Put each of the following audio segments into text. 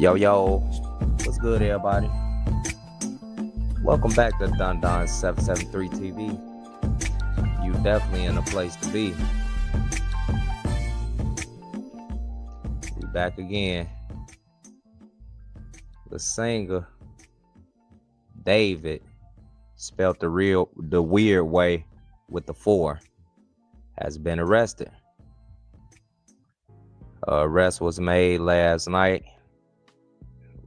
Yo, yo, what's good, everybody? Welcome back to Don 773 TV. You definitely in a place to be. We back again. The singer David, spelled the weird way with the 4, has been arrested. Arrest was made last night.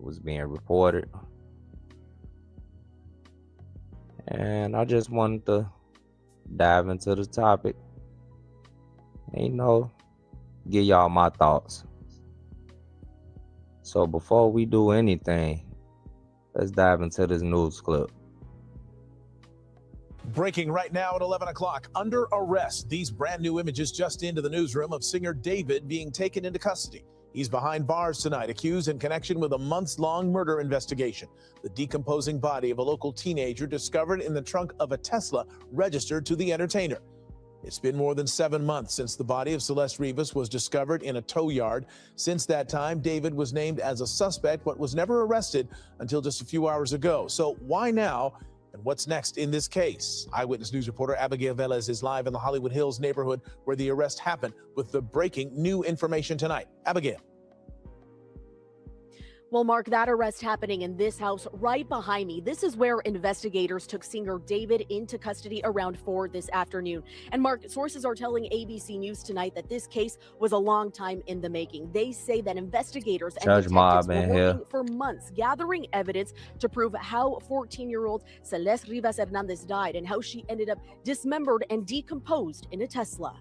Was being reported, and I just wanted to dive into the topic and give y'all my thoughts. So before we do anything, let's dive into this news clip. Breaking right now at 11 o'clock, under arrest. These brand new images just into the newsroom of singer David being taken into custody. He's behind bars tonight, accused in connection with a months-long murder investigation. The decomposing body of a local teenager discovered in the trunk of a Tesla registered to the entertainer. It's been more than 7 months since the body of Celeste Rivas was discovered in a tow yard. Since that time, David was named as a suspect, but was never arrested until just a few hours ago. So why now? And what's next in this case? Eyewitness News reporter Abigail Velez is live in the Hollywood Hills neighborhood where the arrest happened with the breaking new information tonight. Abigail. Well, Mark, that arrest happening in this house right behind me. This is where investigators took singer David into custody around 4 this afternoon. And Mark, sources are telling ABC News tonight that this case was a long time in the making. They say that investigators and detectives were working for months, gathering evidence to prove how 14-year-old Celeste Rivas Hernandez died and how she ended up dismembered and decomposed in a Tesla.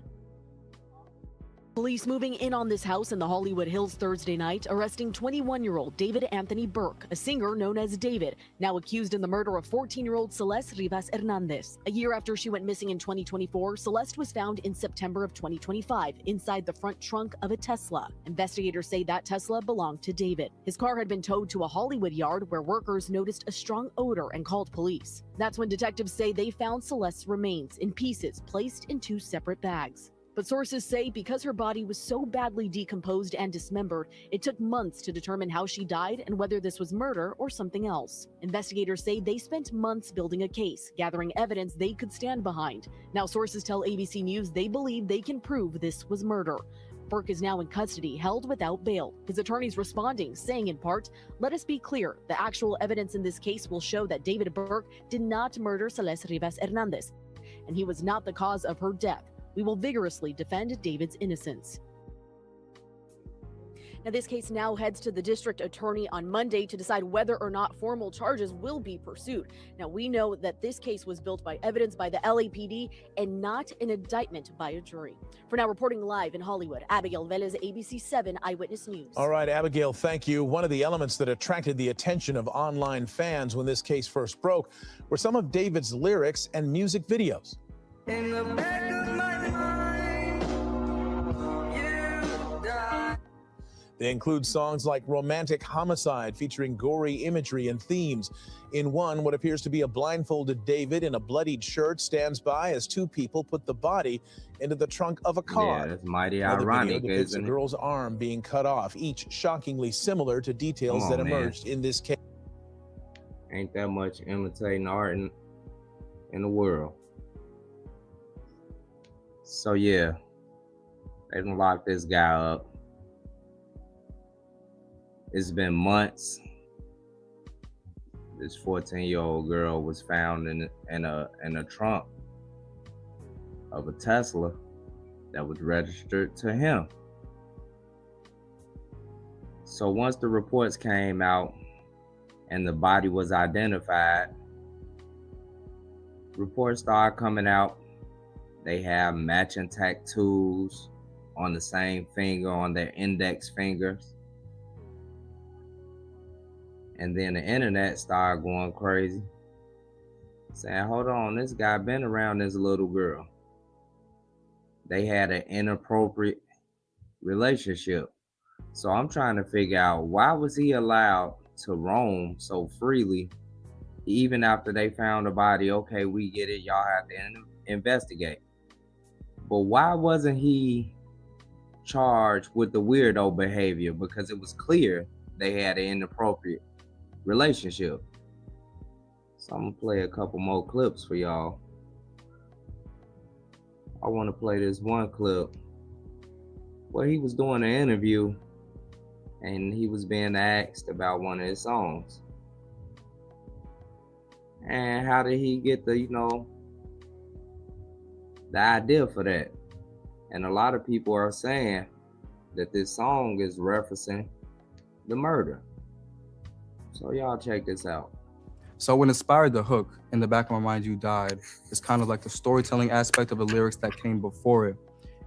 Police moving in on this house in the Hollywood Hills Thursday night, arresting 21-year-old David Anthony Burke, a singer known as David, now accused in the murder of 14-year-old Celeste Rivas Hernandez. A year after she went missing in 2024, Celeste was found in September of 2025 inside the front trunk of a Tesla. Investigators say that Tesla belonged to David. His car had been towed to a Hollywood yard where workers noticed a strong odor and called police. That's when detectives say they found Celeste's remains in pieces placed in 2 separate bags. But sources say because her body was so badly decomposed and dismembered, it took months to determine how she died and whether this was murder or something else. Investigators say they spent months building a case, gathering evidence they could stand behind. Now sources tell ABC News they believe they can prove this was murder. Burke is now in custody, held without bail. His attorneys responding, saying in part, "Let us be clear, the actual evidence in this case will show that David Burke did not murder Celeste Rivas Hernandez, and he was not the cause of her death. We will vigorously defend David's innocence." Now, this case now heads to the district attorney on Monday to decide whether or not formal charges will be pursued. Now, we know that this case was built by evidence by the LAPD and not an indictment by a jury. For now, reporting live in Hollywood, Abigail Velez, ABC 7 Eyewitness News. All right, Abigail, thank you. One of the elements that attracted the attention of online fans when this case first broke were some of David's lyrics and music videos. In the back of my mind, you died. They include songs like Romantic Homicide, featuring gory imagery and themes. In one, what appears to be a blindfolded David in a bloodied shirt stands by as 2 people put the body into the trunk of a car. Yeah, that's mighty Another ironic, video depicts a isn't it? girl's arm being cut off, each shockingly similar to details that emerged in this case. Ain't that much imitating art in the world. So yeah, they done locked this guy up. It's been months. This 14-year-old girl was found in a trunk of a Tesla that was registered to him. So once the reports came out and the body was identified, reports started coming out. They have matching tattoos on the same finger, on their index fingers. And then the internet started going crazy, saying, hold on, this guy been around this little girl. They had an inappropriate relationship. So I'm trying to figure out, why was he allowed to roam so freely even after they found the body? Okay, we get it, y'all have to investigate. But why wasn't he charged with the weirdo behavior? Because it was clear they had an inappropriate relationship. So I'm gonna play a couple more clips for y'all. I want to play this one clip where he was doing an interview and he was being asked about one of his songs. And how did he get the, the idea for that? And a lot of people are saying that this song is referencing the murder. So y'all check this out. So what inspired the hook, "In the Back of My Mind You Died," is kind of like the storytelling aspect of the lyrics that came before it,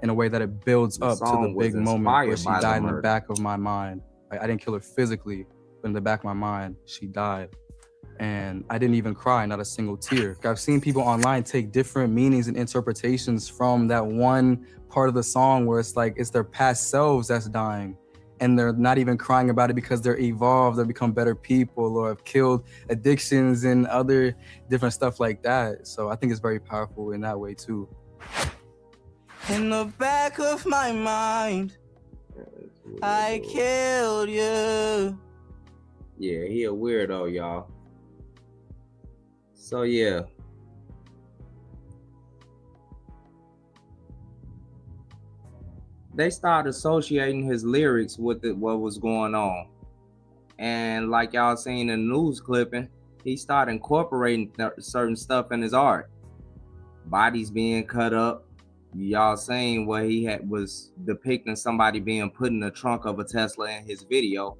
in a way that it builds up to the big moment where she died in the back of my mind. I didn't kill her physically, but in the back of my mind, she died. And I didn't even cry, not a single tear. I've seen people online take different meanings and interpretations from that one part of the song where it's like it's their past selves that's dying. And they're not even crying about it because they're evolved or become better people or have killed addictions and other different stuff like that. So I think it's very powerful in that way too. In the back of my mind, I killed you. Yeah, he a weirdo, y'all. So yeah. They started associating his lyrics with what was going on. And like y'all seen in the news clipping, he started incorporating certain stuff in his art. Bodies being cut up. Y'all seen what he was depicting somebody being put in the trunk of a Tesla in his video.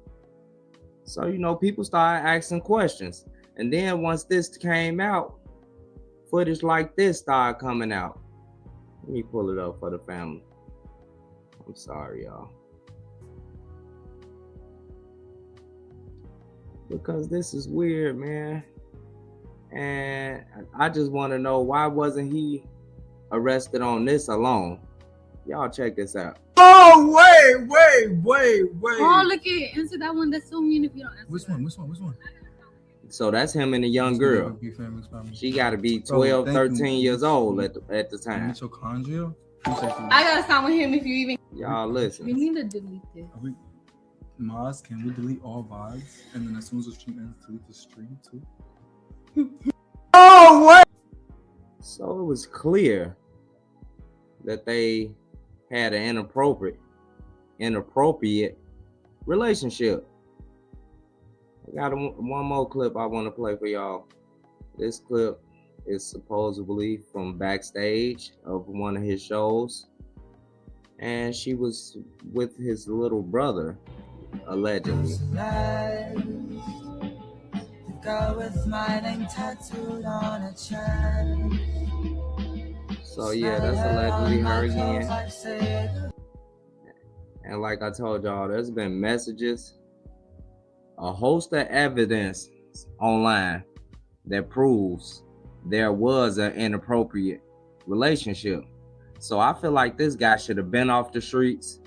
So, people started asking questions. And then once this came out, footage like this started coming out. Let me pull it up for the family. I'm sorry, y'all. Because this is weird, man. And I just want to know, why wasn't he arrested on this alone? Y'all check this out. Oh, wait. Oh, look at answer that one. That's so mean if you don't answer. Which one? So that's him and the young girl. She got to be 12, 13 years old at the time. Mitochondria? I gotta sign with him if you even. Y'all listen. We need to delete this. Maz, can we delete all VODs? And then as soon as the stream ends, delete the stream too? Oh, wait! So it was clear that they had an inappropriate relationship. I got one more clip I want to play for y'all. This clip is supposedly from backstage of one of his shows, and she was with his little brother, allegedly. So yeah, that's allegedly her again. And like I told y'all, there's been messages, a host of evidence online that proves there was an inappropriate relationship. So I feel like this guy should have been off the streets.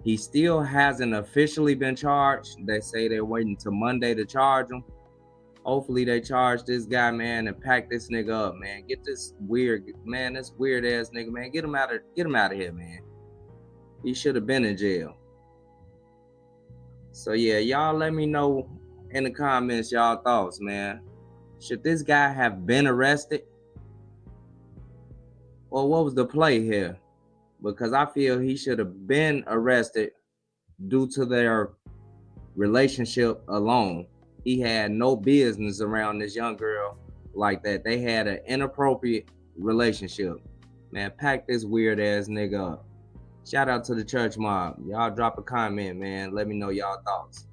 He still hasn't officially been charged. They say they're waiting till Monday to charge him. Hopefully they charge this guy, man, and pack this nigga up, man. Get this weird ass nigga, man. Get him out of here, man. He should have been in jail. So yeah, y'all let me know in the comments y'all thoughts, man. Should this guy have been arrested? Or what was the play here? Because I feel he should have been arrested due to their relationship alone. He had no business around this young girl like that. They had an inappropriate relationship. Man, pack this weird ass nigga up. Shout out to the church mob. Y'all drop a comment, man. Let me know y'all thoughts.